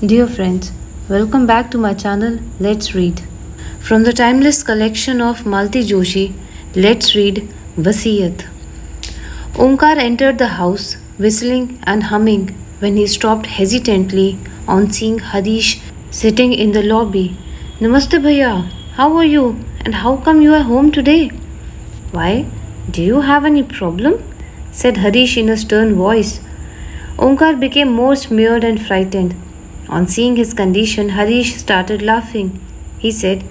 Dear friends, welcome back to my channel. Let's read. From the timeless collection of Malti Joshi, let's read Wasiyat. Omkar entered the house, whistling and humming, when he stopped hesitantly on seeing Harish sitting in the lobby. Namaste bhaiya, how are you? And how come you are home today? Why, do you have any problem? Said Harish in a stern voice. Omkar became more smeared and frightened. On seeing his condition, Harish started laughing. He said,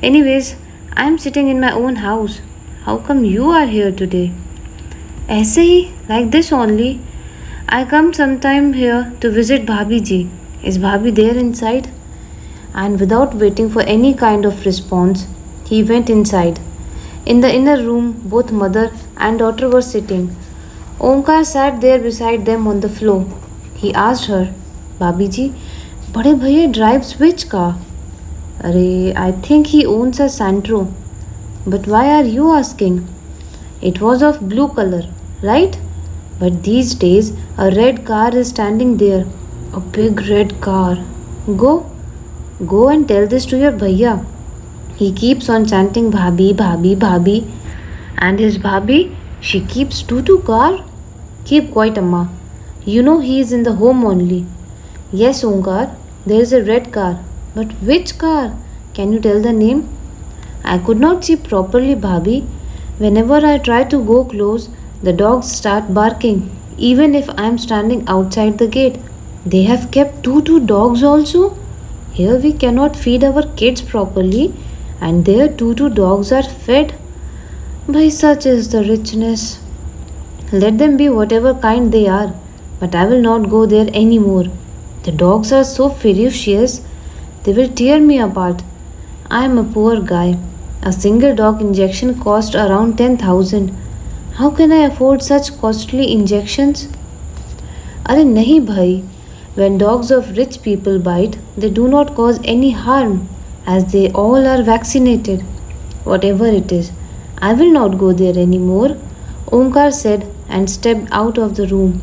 Anyways, I am sitting in my own house. How come you are here today? ऐसे ही, like this only. I come sometime here to visit Bhabhi ji. Is Bhabhi there inside? And without waiting for any kind of response, he went inside. In the inner room, both mother and daughter were sitting. Omkar sat there beside them on the floor. He asked her, Bhabhi ji, बड़े भैया drives which car? अरे, I think he owns a Santro. But why are you asking? It was of blue color, right? But these days a red car is standing there. A big red car. Go and tell this to your bhaiya. He keeps on chanting Bhabhi, Bhabhi, Bhabhi. And his Bhabhi, she keeps tutu car. Keep quiet, Amma. You know he is in the home only. Yes, Omkar, there is a red car. But which car? Can you tell the name? I could not see properly, Bhabhi. Whenever I try to go close, the dogs start barking, even if I am standing outside the gate. They have kept two dogs also. Here we cannot feed our kids properly, and there two dogs are fed. By such is the richness. Let them be whatever kind they are, but I will not go there any more. The dogs are so ferocious, they will tear me apart. I am a poor guy. A single dog injection cost around 10,000. How can I afford such costly injections? Arey nahi bhai. When dogs of rich people bite, they do not cause any harm, as they all are vaccinated. Whatever it is, I will not go there any more, Omkar said and stepped out of the room.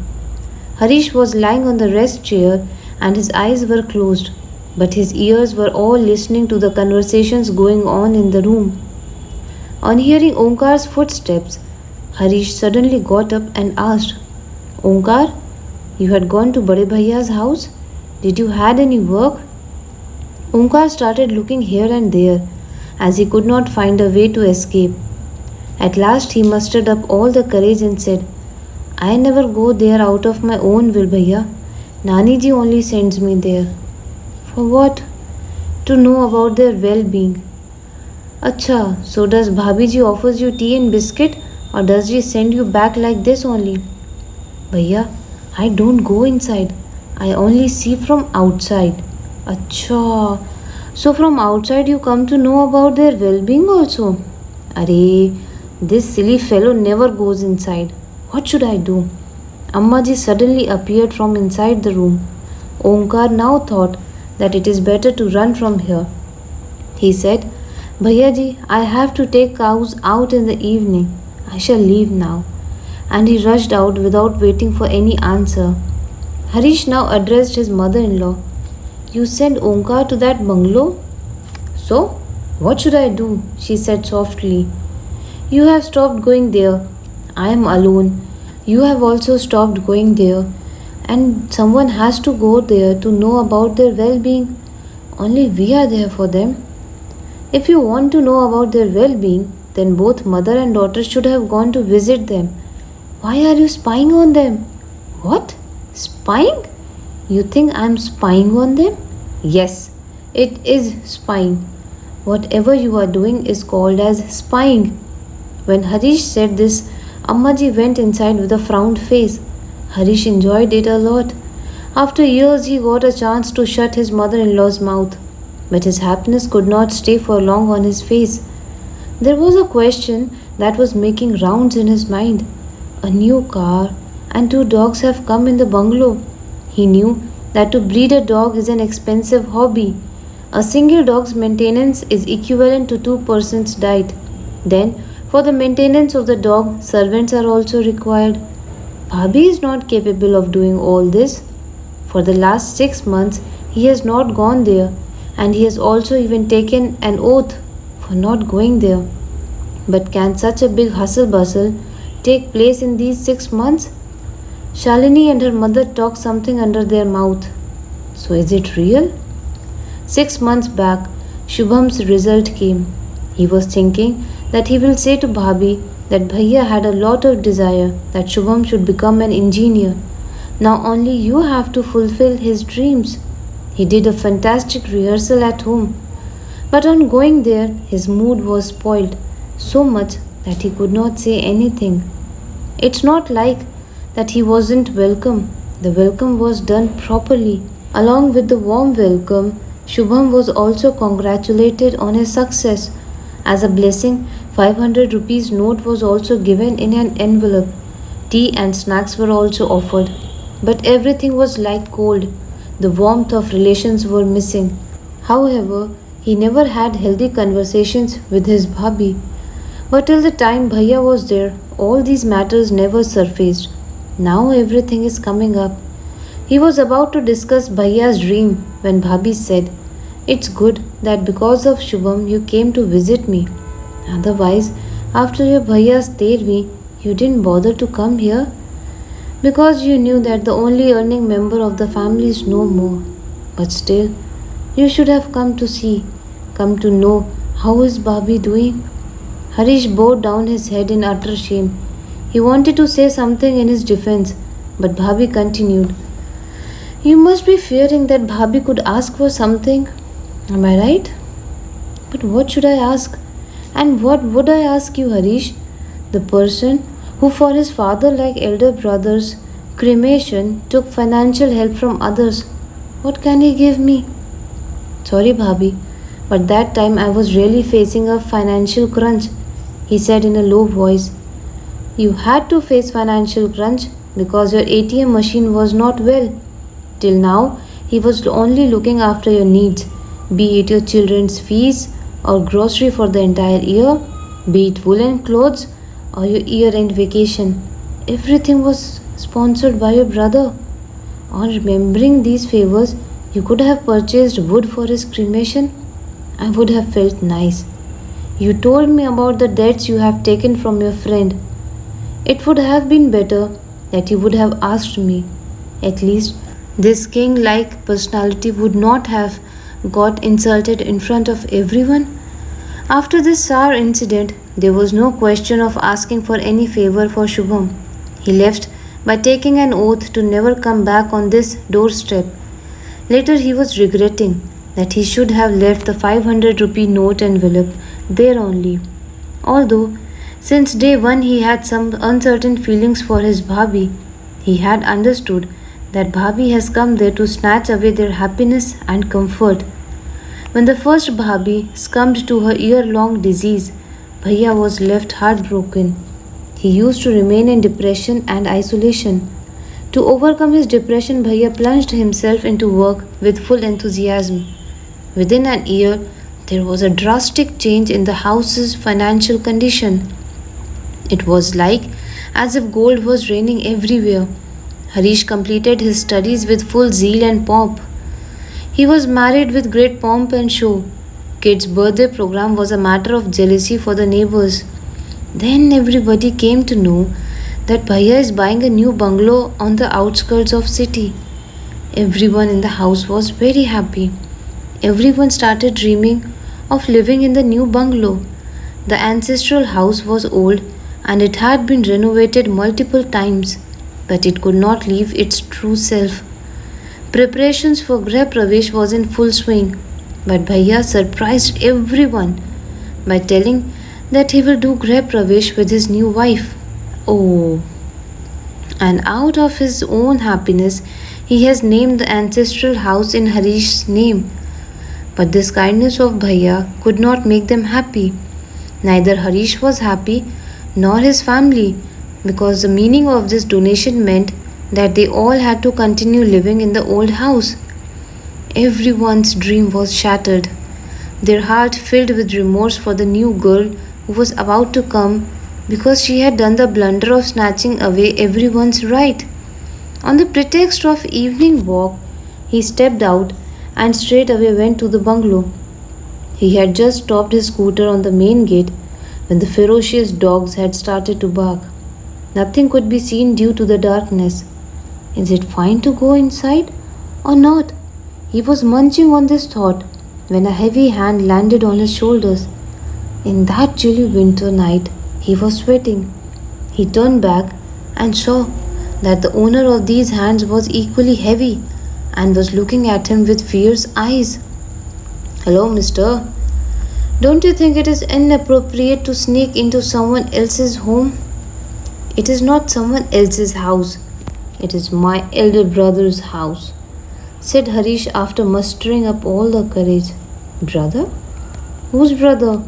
Harish was lying on the rest chair and his eyes were closed, but his ears were all listening to the conversations going on in the room. On hearing Omkar's footsteps, Harish suddenly got up and asked, Omkar, you had gone to Bade Bhaiya's house? Did you had any work? Omkar started looking here and there, as he could not find a way to escape. At last he mustered up all the courage and said, I never go there out of my own will, Bhaiya. Nani ji only sends me there. For what? To know about their well-being. Acha, so does Bhabhi ji offers you tea and biscuit, or does she send you back like this only? Bhaiya, I don't go inside. I only see from outside. Acha, so from outside you come to know about their well-being also? Arey, this silly fellow never goes inside. What should I do? Ammaji suddenly appeared from inside the room. Omkar now thought that it is better to run from here. He said, Bhaiya ji, I have to take cows out in the evening. I shall leave now. And he rushed out without waiting for any answer. Harish now addressed his mother-in-law. You sent Omkar to that bungalow? So, what should I do? She said softly. You have stopped going there. I am alone. You have also stopped going there, and someone has to go there to know about their well-being. Only we are there for them. If you want to know about their well-being, then both mother and daughter should have gone to visit them. Why are you spying on them? What? Spying? You think I am spying on them? Yes, it is spying. Whatever you are doing is called as spying. When Harish said this, Ammaji went inside with a frowned face. Harish enjoyed it a lot. After years, he got a chance to shut his mother-in-law's mouth. But his happiness could not stay for long on his face. There was a question that was making rounds in his mind. A new car and two dogs have come in the bungalow. He knew that to breed a dog is an expensive hobby. A single dog's maintenance is equivalent to 2 persons' diet. Then, for the maintenance of the dog, servants are also required. Bhabhi is not capable of doing all this. For the last 6 months, He has not gone there, and he has also even taken an oath for not going there. But can such a big hustle bustle take place in these 6 months? Shalini and her mother talk something under their mouth. So is it real? 6 months back, Shubham's result came. He was thinking that he will say to Bhabhi that Bhaiya had a lot of desire that Shubham should become an engineer. Now only you have to fulfill his dreams. He did a fantastic rehearsal at home. But on going there, his mood was spoiled so much that he could not say anything. It's not like that he wasn't welcome. The welcome was done properly. Along with the warm welcome, Shubham was also congratulated on his success. As a blessing, 500 rupees note was also given in an envelope. Tea and snacks were also offered. But everything was like cold. The warmth of relations were missing. However, he never had healthy conversations with his bhabhi. But till the time Bhaiya was there, all these matters never surfaced. Now everything is coming up. He was about to discuss Bhaiya's dream when Bhabhi said, "It's good that because of Shubham you came to visit me. Otherwise, after your Bhaiya stayed me, you didn't bother to come here because you knew that the only earning member of the family is no more. But still, you should have come to see, come to know how is Bhabhi doing." Harish bowed down his head in utter shame. He wanted to say something in his defense, but Bhabhi continued, "You must be fearing that Bhabhi could ask for something. Am I right? But what should I ask? And what would I ask you, Harish? The person who for his father like elder brother's cremation took financial help from others. What can he give me?" "Sorry, Bhabhi, but that time I was really facing a financial crunch," he said in a low voice. "You had to face financial crunch because your ATM machine was not well. Till now, he was only looking after your needs, be it your children's fees or grocery for the entire year, be it woolen clothes or your year-end vacation. Everything was sponsored by your brother. On remembering these favors, you could have purchased wood for his cremation. I would have felt nice. You told me about the debts you have taken from your friend. It would have been better that you would have asked me. At least this king-like personality would not have got insulted in front of everyone." After this sour incident, there was no question of asking for any favor for Shubham. He left by taking an oath to never come back on this doorstep. Later, he was regretting that he should have left the 500 rupee note envelope there only. Although, since day one he had some uncertain feelings for his bhabhi, he had understood that bhabhi has come there to snatch away their happiness and comfort. When the first bhabhi succumbed to her year-long disease, Bhaiya was left heartbroken. He used to remain in depression and isolation. To overcome his depression, Bhaiya plunged himself into work with full enthusiasm. Within an year, there was a drastic change in the house's financial condition. It was like as if gold was raining everywhere. Harish completed his studies with full zeal and pomp. He was married with great pomp and show. Kid's birthday program was a matter of jealousy for the neighbors. Then everybody came to know that Bhaiya is buying a new bungalow on the outskirts of city. Everyone in the house was very happy. Everyone started dreaming of living in the new bungalow. The ancestral house was old and it had been renovated multiple times, but it could not leave its true self. Preparations for Greh Pravesh was in full swing, but Bhaiya surprised everyone by telling that he will do Greh Pravesh with his new wife. Oh! And out of his own happiness, he has named the ancestral house in Harish's name. But this kindness of Bhaiya could not make them happy. Neither Harish was happy nor his family, because the meaning of this donation meant that they all had to continue living in the old house. Everyone's dream was shattered. Their heart filled with remorse for the new girl who was about to come because she had done the blunder of snatching away everyone's right. On the pretext of evening walk, he stepped out and straight away went to the bungalow. He had just stopped his scooter on the main gate when the ferocious dogs had started to bark. Nothing could be seen due to the darkness. Is it fine to go inside or not? He was munching on this thought when a heavy hand landed on his shoulders. In that chilly winter night, he was sweating. He turned back and saw that the owner of these hands was equally heavy and was looking at him with fierce eyes. Hello, mister. Don't you think it is inappropriate to sneak into someone else's home? It is not someone else's house. It is my elder brother's house, said Harish after mustering up all the courage. Brother? Whose brother?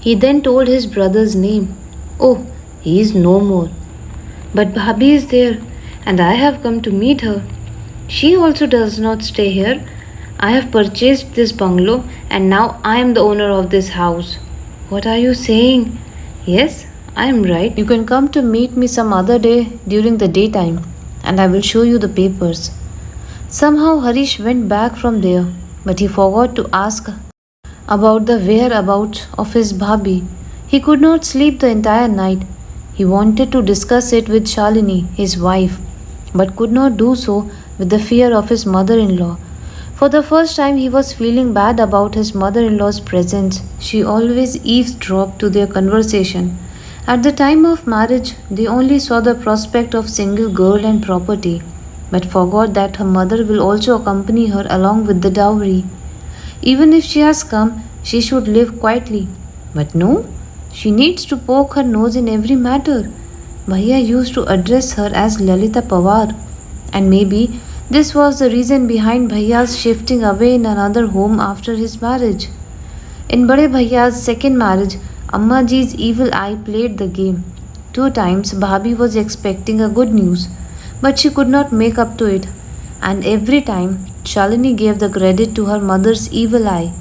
He then told his brother's name. Oh, he is no more. But Bhabhi is there, and I have come to meet her. She also does not stay here. I have purchased this bungalow, and now I am the owner of this house. What are you saying? Yes, I am right. You can come to meet me some other day during the daytime, and I will show you the papers. Somehow Harish went back from there, but he forgot to ask about the whereabouts of his Bhabhi. He could not sleep the entire night. He wanted to discuss it with Shalini, his wife, but could not do so with the fear of his mother-in-law. For the first time, he was feeling bad about his mother-in-law's presence. She always eavesdropped to their conversation. At the time of marriage, they only saw the prospect of single girl and property, but forgot that her mother will also accompany her along with the dowry. Even if she has come, she should live quietly. But no, she needs to poke her nose in every matter. Bhaiya used to address her as Lalita Pawar, and maybe this was the reason behind Bhaiya's shifting away in another home after his marriage. In Bade Bhaiya's second marriage, Amma Ji's evil eye played the game. 2 times Bhabhi was expecting a good news, but she could not make up to it, and every time Shalini gave the credit to her mother's evil eye.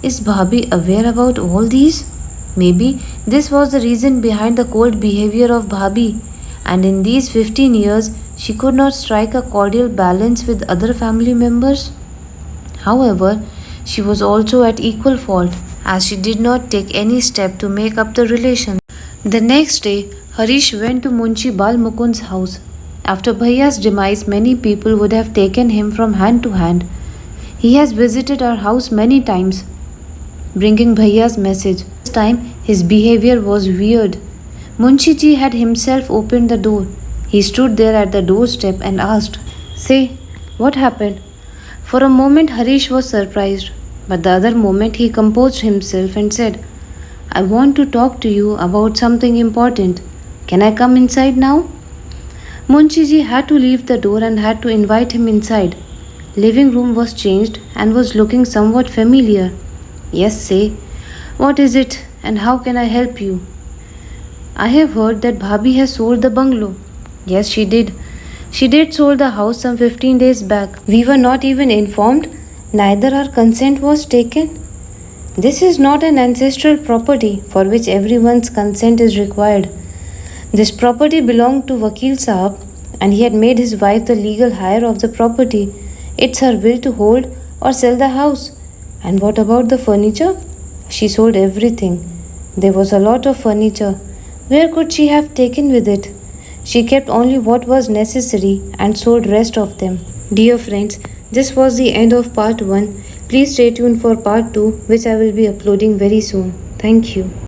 Is Bhabhi aware about all these? Maybe this was the reason behind the cold behavior of Bhabhi, and in these 15 years she could not strike a cordial balance with other family members. However, she was also at equal fault as she did not take any step to make up the relation. The next day, Harish went to Munshi Bal Mukund's house. After Bhaiya's demise, many people would have taken him from hand to hand. He has visited our house many times, bringing Bhaiya's message. This time, his behavior was weird. Munshi Ji had himself opened the door. He stood there at the doorstep and asked, Say, what happened? For a moment, Harish was surprised, but the other moment he composed himself and said, I want to talk to you about something important. Can I come inside now? Munshi Ji had to leave the door and had to invite him inside. Living room was changed and was looking somewhat familiar. Yes, say, what is it and how can I help you? I have heard that Bhabhi has sold the bungalow. Yes, she did. She did sold the house some 15 days back. We were not even informed. Neither our consent was taken. This is not an ancestral property for which everyone's consent is required. This property belonged to Vakil Saab and he had made his wife the legal heir of the property. It's her will to hold or sell the house. And what about the furniture? She sold everything. There was a lot of furniture. Where could she have taken with it? She kept only what was necessary and sold rest of them. Dear friends, this was the end of part 1. Please stay tuned for part 2, which I will be uploading very soon. Thank you.